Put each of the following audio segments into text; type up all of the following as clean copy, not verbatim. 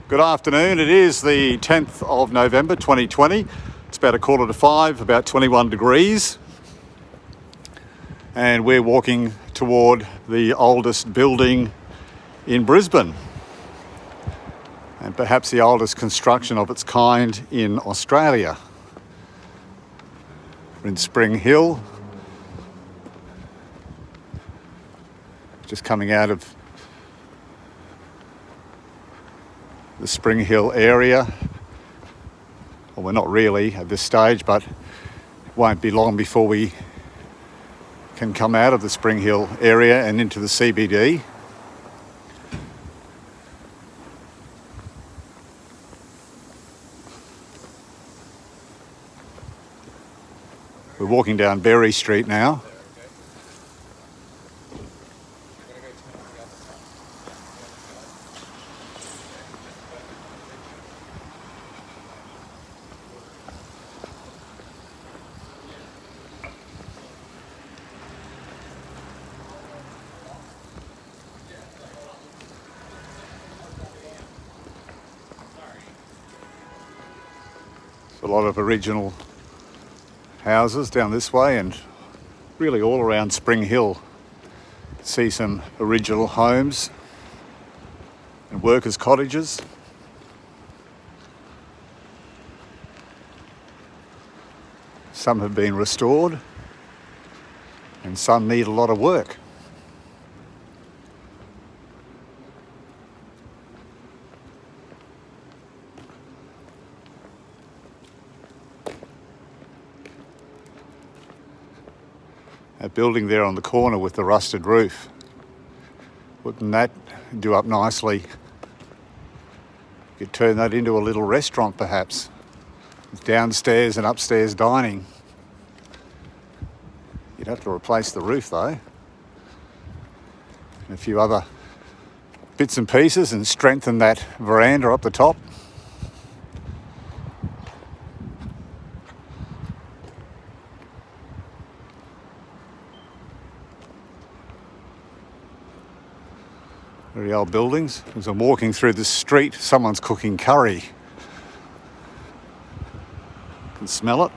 Good afternoon. It is the 10th of November 2020. It's about 4:45, about 21 degrees. And we're walking toward the oldest building in Brisbane, and perhaps the oldest construction of its kind in Australia. We're in Spring Hill, just coming out of the Spring Hill area. Well, we're not really at this stage, but it won't be long before we can come out of the Spring Hill area and into the CBD. We're walking down Berry Street now. A lot of original houses down this way and really all around Spring Hill. See some original homes and workers' cottages. Some have been restored and some need a lot of work. That building there on the corner with the rusted roof, wouldn't that do up nicely? You could turn that into a little restaurant perhaps, with downstairs and upstairs dining. You'd have to replace the roof though, and a few other bits and pieces, and strengthen that veranda up the top. Very old buildings. As I'm walking through the street, someone's cooking curry. I can smell it.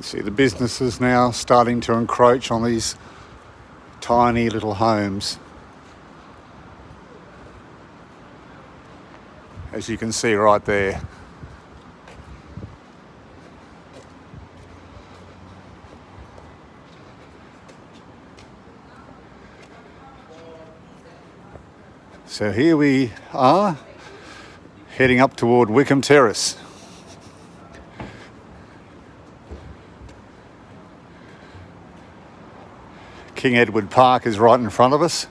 See the businesses now starting to encroach on these tiny little homes. As you can see right there. So here we are, heading up toward Wickham Tce. King Edward Park is right in front of us.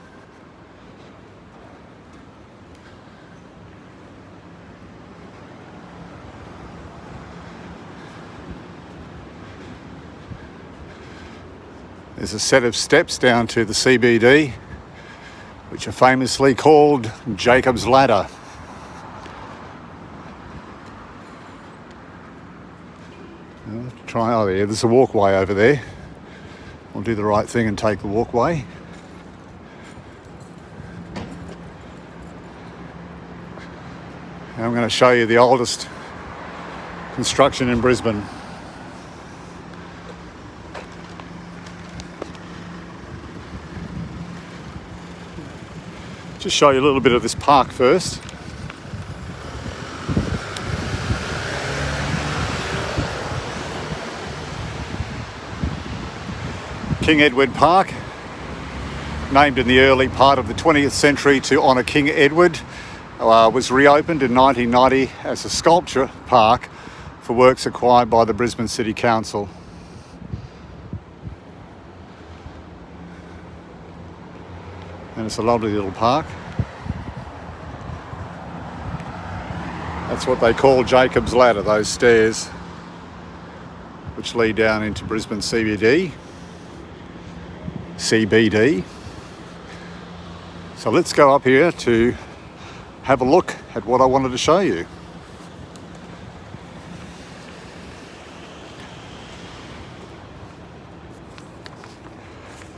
There's a set of steps down to the CBD, which are famously called Jacob's Ladder. Oh, there's a walkway over there. We'll do the right thing and take the walkway. And I'm going to show you the oldest construction in Brisbane. Just show you a little bit of this park first. King Edward Park. named in the early part of the 20th century to honour King Edward, was reopened in 1990 as a sculpture park for works acquired by the Brisbane City Council. And it's a lovely little park. That's what they call Jacob's Ladder, those stairs which lead down into Brisbane CBD. So let's go up here to have a look at what I wanted to show you.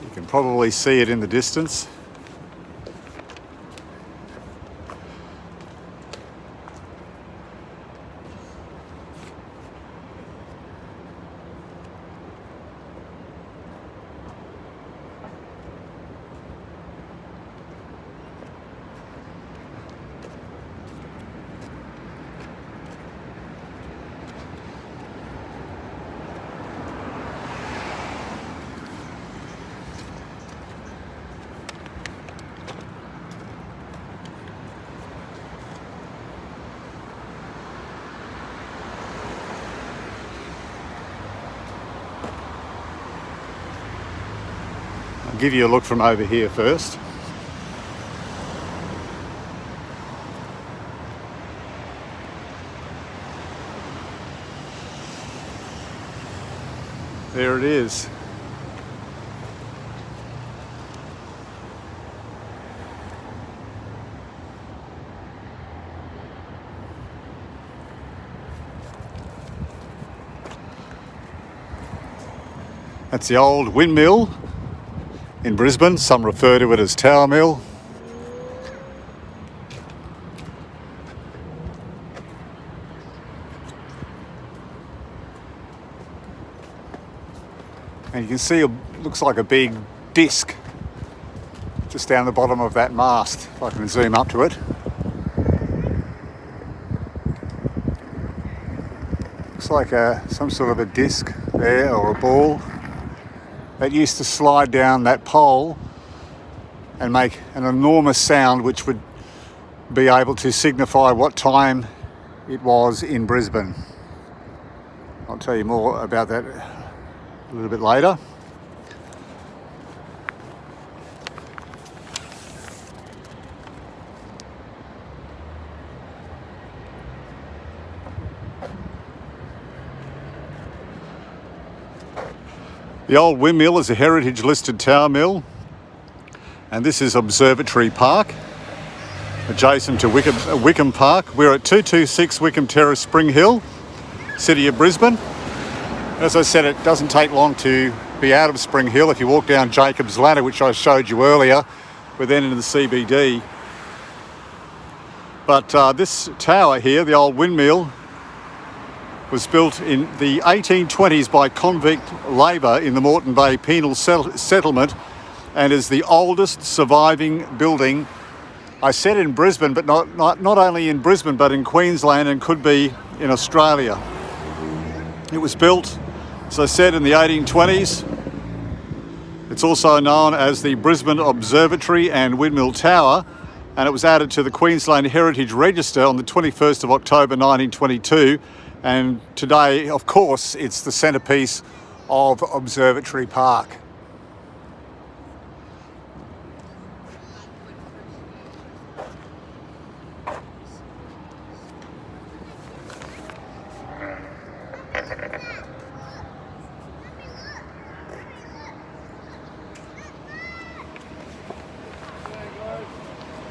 You can probably see it in the distance. I'll give you a look from over here first. There it is. That's the Old Windmill in Brisbane. Some refer to it as Tower Mill. And you can see it looks like a big disc just down the bottom of that mast, if I can zoom up to it. Looks like some sort of a disc there, or a ball that used to slide down that pole and make an enormous sound which would be able to signify what time it was in Brisbane. I'll tell you more about that a little bit later. The Old Windmill is a heritage listed tower mill, and this is Observatory Park, adjacent to Wickham Park. We're at 226 Wickham Terrace, Spring Hill, City of Brisbane. As I said, it doesn't take long to be out of Spring Hill. If you walk down Jacob's Ladder, which I showed you earlier, we're then into the CBD. But this tower here, the Old Windmill, was built in the 1820s by convict labour in the Moreton Bay penal settlement, and is the oldest surviving building, I said in Brisbane, but not only in Brisbane but in Queensland, and could be in Australia. It was built, as I said, in the 1820s. It's also known as the Brisbane Observatory and Windmill Tower, and it was added to the Queensland Heritage Register on the 21st of October 1922. And today, of course, it's the centrepiece of Observatory Park.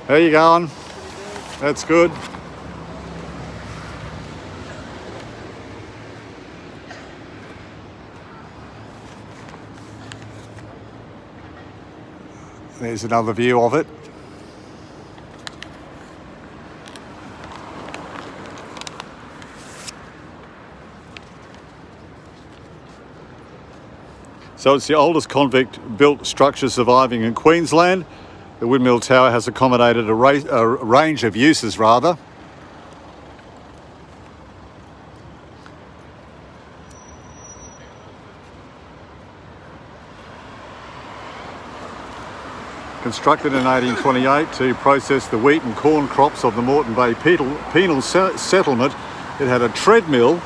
There you going. That's good. There's another view of it. So it's the oldest convict-built structure surviving in Queensland. The Windmill Tower has accommodated a range of uses, rather. constructed in 1828 to process the wheat and corn crops of the Moreton Bay penal settlement. It had a treadmill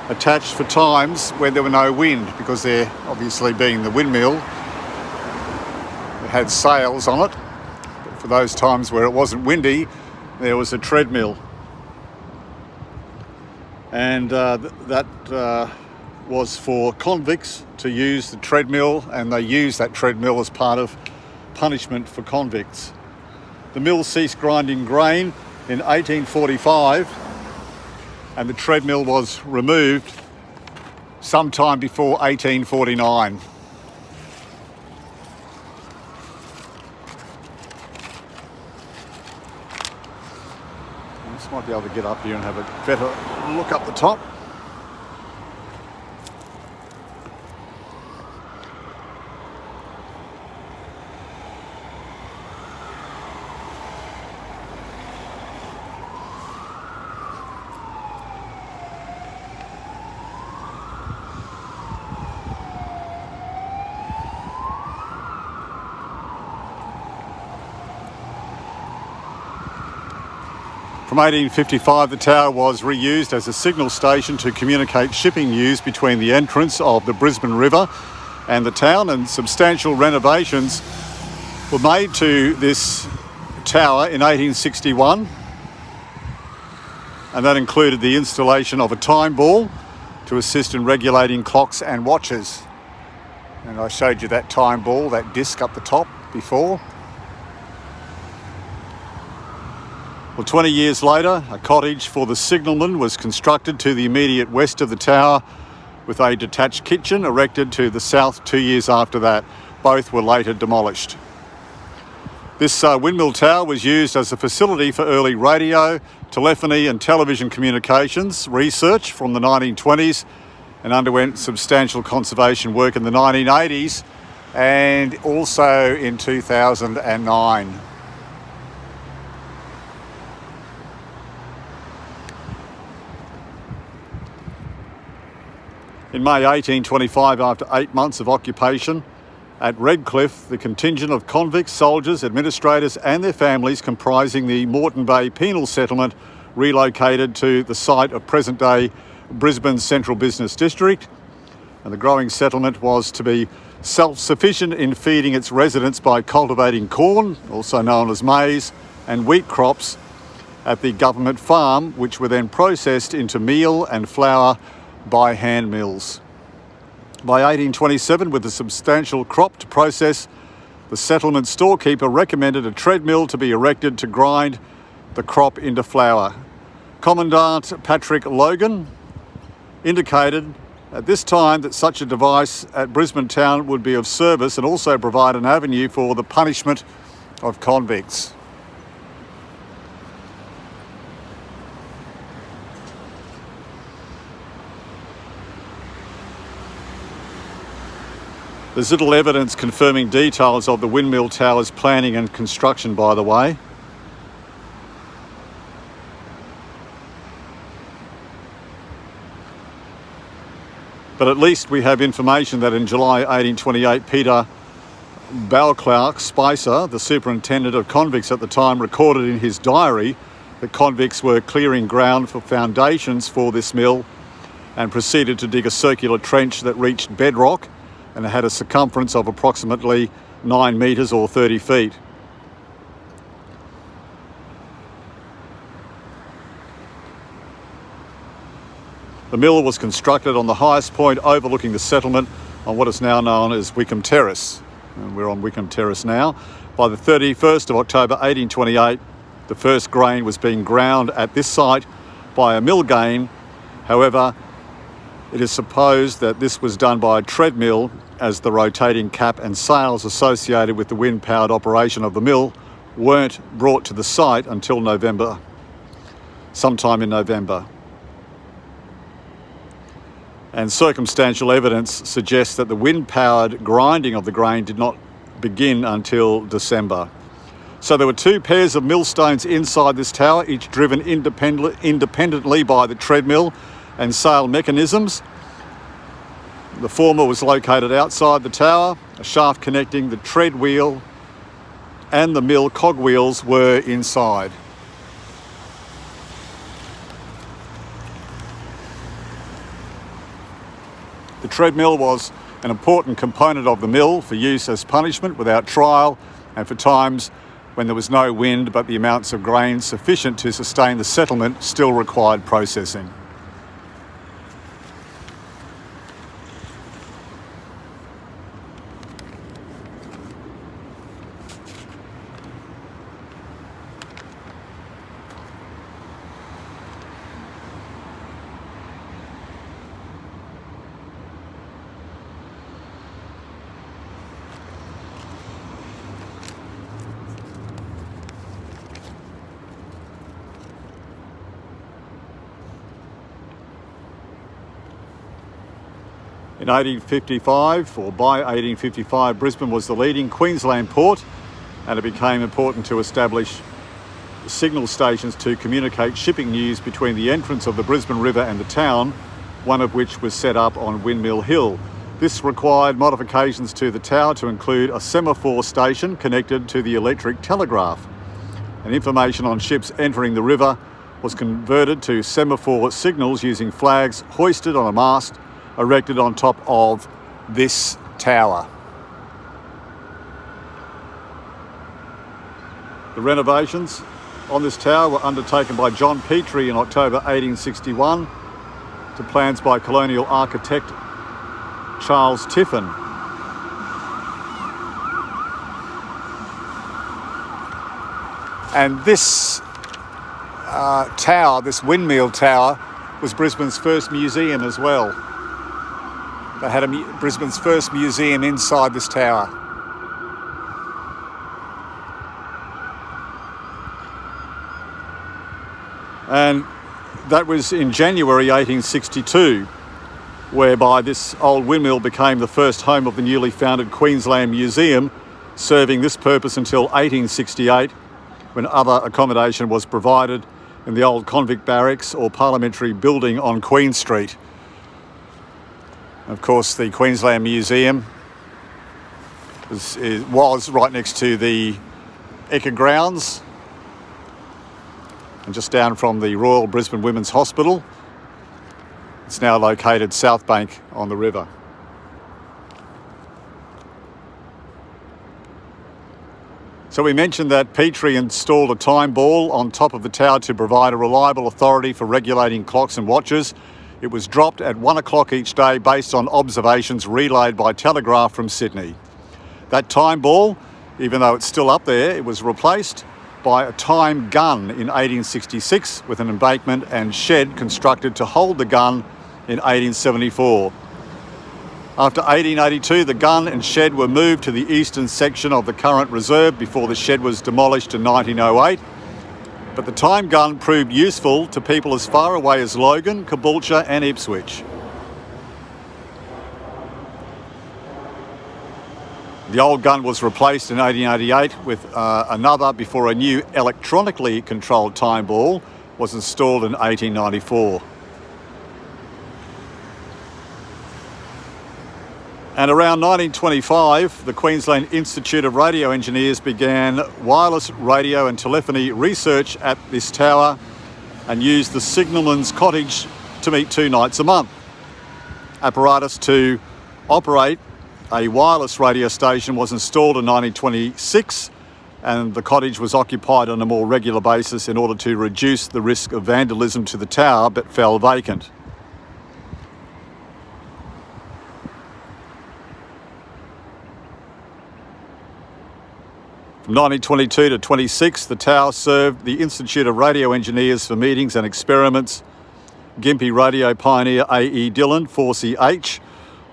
attached for times when there were no wind, because there, obviously being the windmill, it had sails on it. But for those times where it wasn't windy, there was a treadmill. And that was for convicts to use the treadmill, and they used that treadmill as part of punishment for convicts. The mill ceased grinding grain in 1845, and the treadmill was removed sometime before 1849. I just might be able to get up here and have a better look up the top. From 1855, the tower was reused as a signal station to communicate shipping news between the entrance of the Brisbane River and the town, and substantial renovations were made to this tower in 1861, and that included the installation of a time ball to assist in regulating clocks and watches. And I showed you that time ball, that disc up the top before. Well, 20 years later, a cottage for the signalman was constructed to the immediate west of the tower, with a detached kitchen erected to the south 2 years after that. Both were later demolished. This Windmill Tower was used as a facility for early radio, telephony and television communications research from the 1920s, and underwent substantial conservation work in the 1980s and also in 2009. In May 1825, after 8 months of occupation, at Redcliffe, the contingent of convicts, soldiers, administrators and their families comprising the Moreton Bay penal settlement relocated to the site of present-day Brisbane Central Business District. And the growing settlement was to be self-sufficient in feeding its residents by cultivating corn, also known as maize, and wheat crops at the government farm, which were then processed into meal and flour by hand mills. By 1827, with a substantial crop to process, the settlement storekeeper recommended a treadmill to be erected to grind the crop into flour. Commandant Patrick Logan indicated at this time that such a device at Brisbane town would be of service and also provide an avenue for the punishment of convicts. There's little evidence confirming details of the Windmill Tower's planning and construction, by the way. But at least we have information that in July 1828, Peter Balclark Spicer, the superintendent of convicts at the time, recorded in his diary that convicts were clearing ground for foundations for this mill and proceeded to dig a circular trench that reached bedrock and it had a circumference of approximately 9 metres or 30 feet. The mill was constructed on the highest point overlooking the settlement on what is now known as Wickham Tce. And we're on Wickham Tce now. By the 31st of October 1828, the first grain was being ground at this site by a mill gang. However, it is supposed that this was done by a treadmill, as the rotating cap and sails associated with the wind-powered operation of the mill weren't brought to the site until November, sometime in November. And circumstantial evidence suggests that the wind-powered grinding of the grain did not begin until December. So there were 2 pairs of millstones inside this tower, each driven independently by the treadmill and sail mechanisms. The former was located outside the tower, a shaft connecting the tread wheel and the mill cogwheels were inside. The treadmill was an important component of the mill for use as punishment without trial and for times when there was no wind but the amounts of grain sufficient to sustain the settlement still required processing. In 1855, or by 1855, Brisbane was the leading Queensland port, and it became important to establish signal stations to communicate shipping news between the entrance of the Brisbane River and the town, one of which was set up on Windmill Hill. This required modifications to the tower to include a semaphore station connected to the electric telegraph. And information on ships entering the river was converted to semaphore signals using flags hoisted on a mast erected on top of this tower. The renovations on this tower were undertaken by John Petrie in October 1861 to plans by colonial architect Charles Tiffin. And this tower, this windmill tower, was Brisbane's first museum as well. They had Brisbane's first museum inside this tower. And that was in January 1862, whereby this old windmill became the first home of the newly founded Queensland Museum, serving this purpose until 1868, when other accommodation was provided in the old convict barracks or parliamentary building on Queen Street. Of course, the Queensland Museum was right next to the Ekka grounds and just down from the Royal Brisbane Women's Hospital. It's now located South Bank on the river. So we mentioned that Petrie installed a time ball on top of the tower to provide a reliable authority for regulating clocks and watches. It was dropped at 1 o'clock each day based on observations relayed by telegraph from Sydney. That time ball, even though it's still up there, it was replaced by a time gun in 1866 with an embankment and shed constructed to hold the gun in 1874. After 1882, the gun and shed were moved to the eastern section of the current reserve before the shed was demolished in 1908. But the time gun proved useful to people as far away as Logan, Caboolture and Ipswich. The old gun was replaced in 1888 with another before a new electronically controlled time ball was installed in 1894. And around 1925, the Queensland Institute of Radio Engineers began wireless radio and telephony research at this tower and used the signalman's cottage to meet 2 nights a month. Apparatus to operate a wireless radio station was installed in 1926, and the cottage was occupied on a more regular basis in order to reduce the risk of vandalism to the tower, but fell vacant. From 1922 to 26, the tower served the Institute of Radio Engineers for meetings and experiments. Gympie radio pioneer A.E. Dillon, 4CH,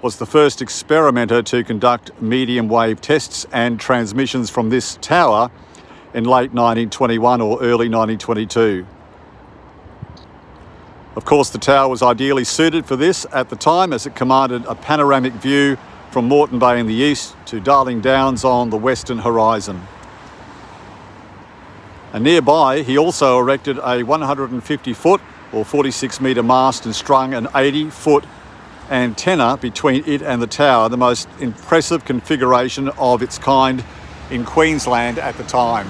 was the first experimenter to conduct medium wave tests and transmissions from this tower in late 1921 or early 1922. Of course, the tower was ideally suited for this at the time, as it commanded a panoramic view from Moreton Bay in the east to Darling Downs on the western horizon. And nearby, he also erected a 150-foot or 46-metre mast and strung an 80-foot antenna between it and the tower, the most impressive configuration of its kind in Queensland at the time.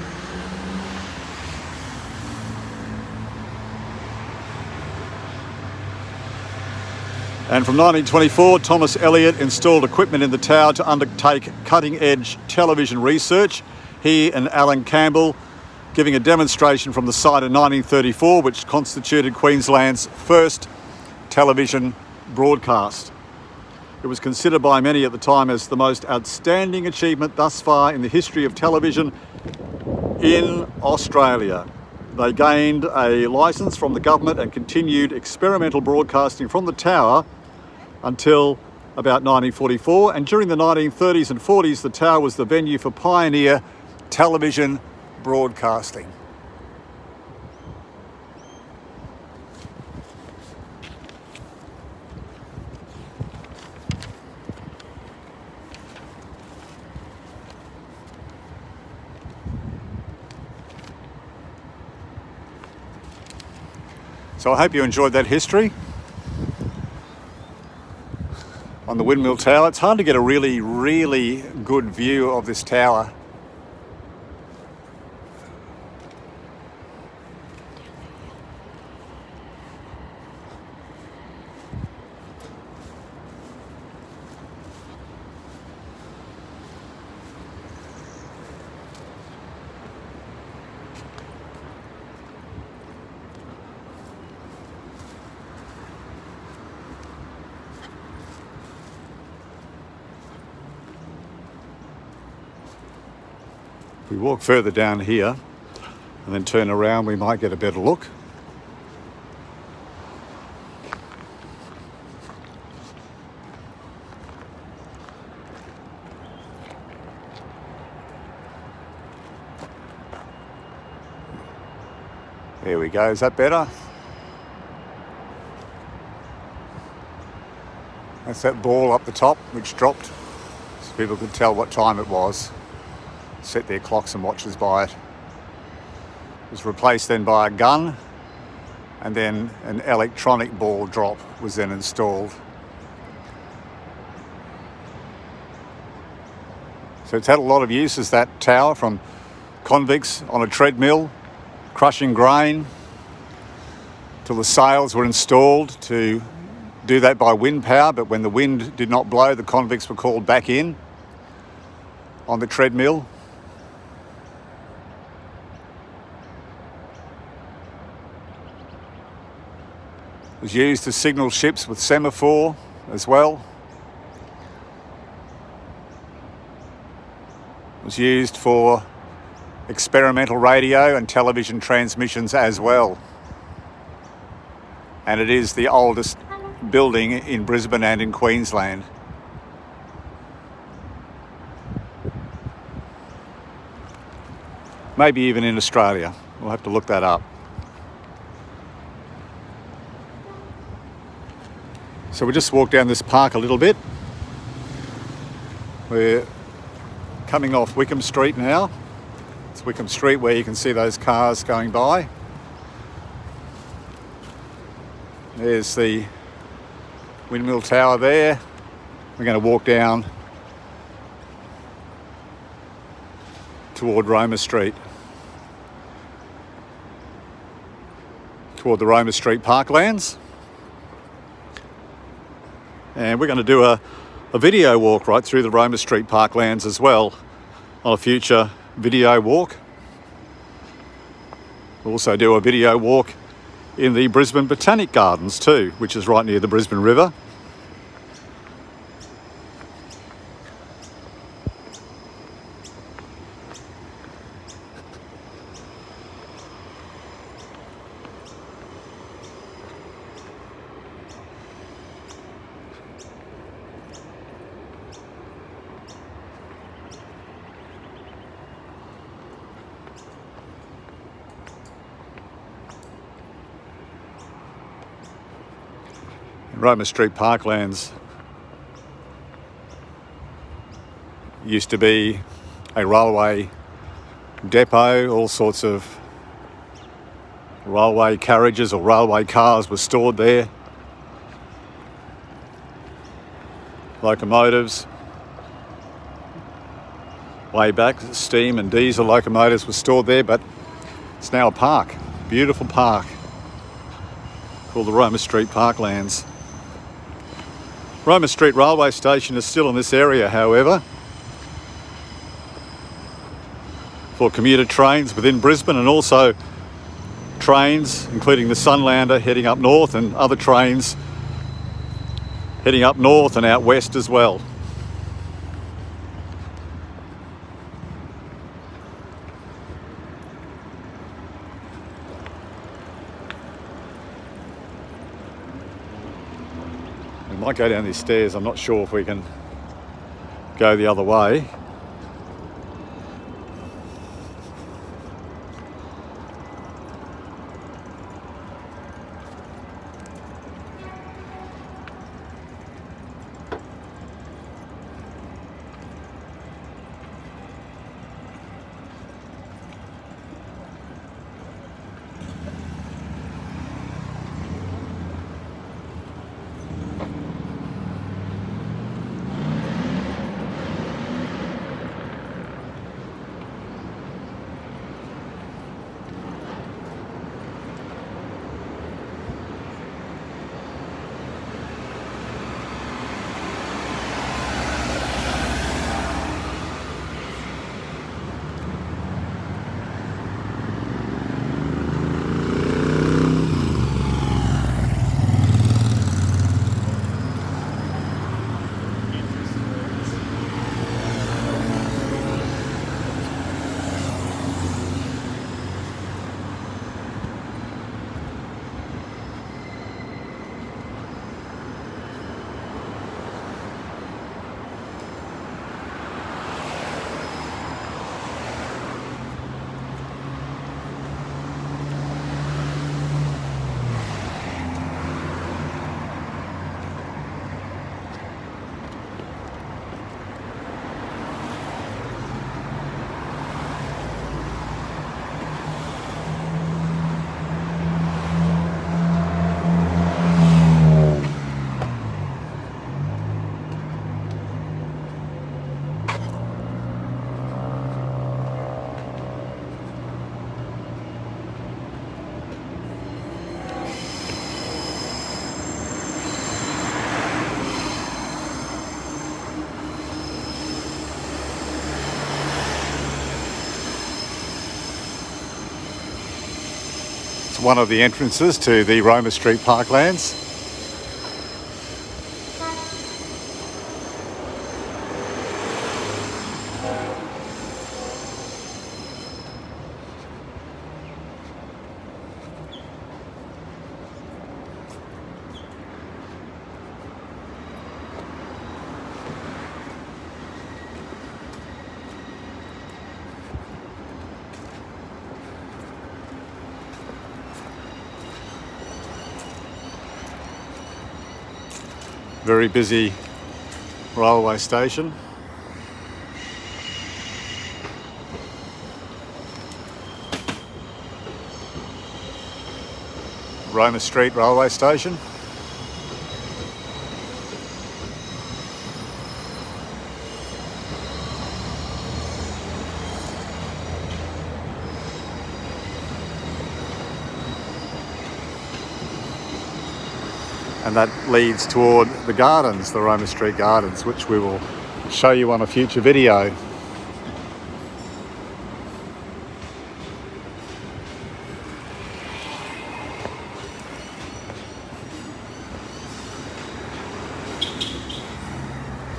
And from 1924, Thomas Elliot installed equipment in the tower to undertake cutting-edge television research. He and Alan Campbell giving a demonstration from the site in 1934, which constituted Queensland's first television broadcast. It was considered by many at the time as the most outstanding achievement thus far in the history of television in Australia. They gained a licence from the government and continued experimental broadcasting from the tower until about 1944, and during the 1930s and 40s the tower was the venue for pioneer television broadcasting. So I hope you enjoyed that history on the Windmill Tower. It's hard to get a really good view of this tower. If we walk further down here and then turn around, we might get a better look. There we go, is that better? That's that ball up the top which dropped, so people could tell what time it was, set their clocks and watches by it. It was replaced then by a gun, and then an electronic ball drop was then installed. So it's had a lot of uses, that tower, from convicts on a treadmill crushing grain, till the sails were installed to do that by wind power, but when the wind did not blow, the convicts were called back in on the treadmill. It was used to signal ships with semaphore as well. It was used for experimental radio and television transmissions as well. And it is the oldest building in Brisbane and in Queensland. Maybe even in Australia. We'll have to look that up. So we just walked down this park a little bit. We're coming off Wickham Street now. It's Wickham Street where you can see those cars going by. There's the Windmill Tower there. We're going to walk down toward Roma Street, toward the Roma Street Parklands. And we're going to do a video walk right through the Roma Street Parklands as well on a future video walk. We'll also do a video walk in the Brisbane Botanic Gardens too, which is right near the Brisbane River. Roma Street Parklands used to be a railway depot. All sorts of railway carriages or railway cars were stored there. Locomotives. Way back, steam and diesel locomotives were stored there, but it's now a park, beautiful park called the Roma Street Parklands. Roma Street railway station is still in this area, however, for commuter trains within Brisbane, and also trains including the Sunlander heading up north, and other trains heading up north and out west as well. We might go down these stairs. I'm not sure if we can go the other way. It's one of the entrances to the Roma Street Parklands. Very busy railway station. Roma Street railway station. And that leads toward the gardens, the Roma Street Gardens, which we will show you on a future video.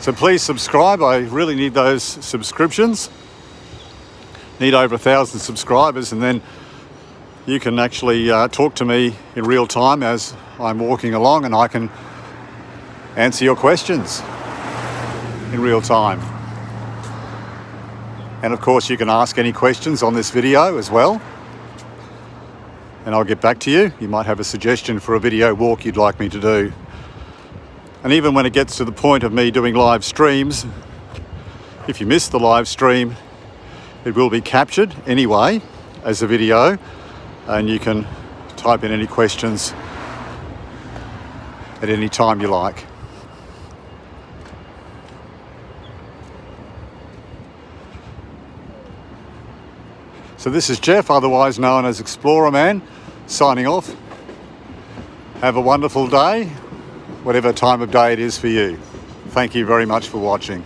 So please subscribe. I really need those subscriptions. Need over 1,000 subscribers, and then you can actually talk to me in real time as I'm walking along, and I can answer your questions in real time. And of course you can ask any questions on this video as well, and I'll get back to you. You might have a suggestion for a video walk you'd like me to do. And even when it gets to the point of me doing live streams, if you miss the live stream, it will be captured anyway as a video, and you can type in any questions at any time you like. So this is Jeff, otherwise known as Explorerman, signing off. Have a wonderful day, whatever time of day it is for you. Thank you very much for watching.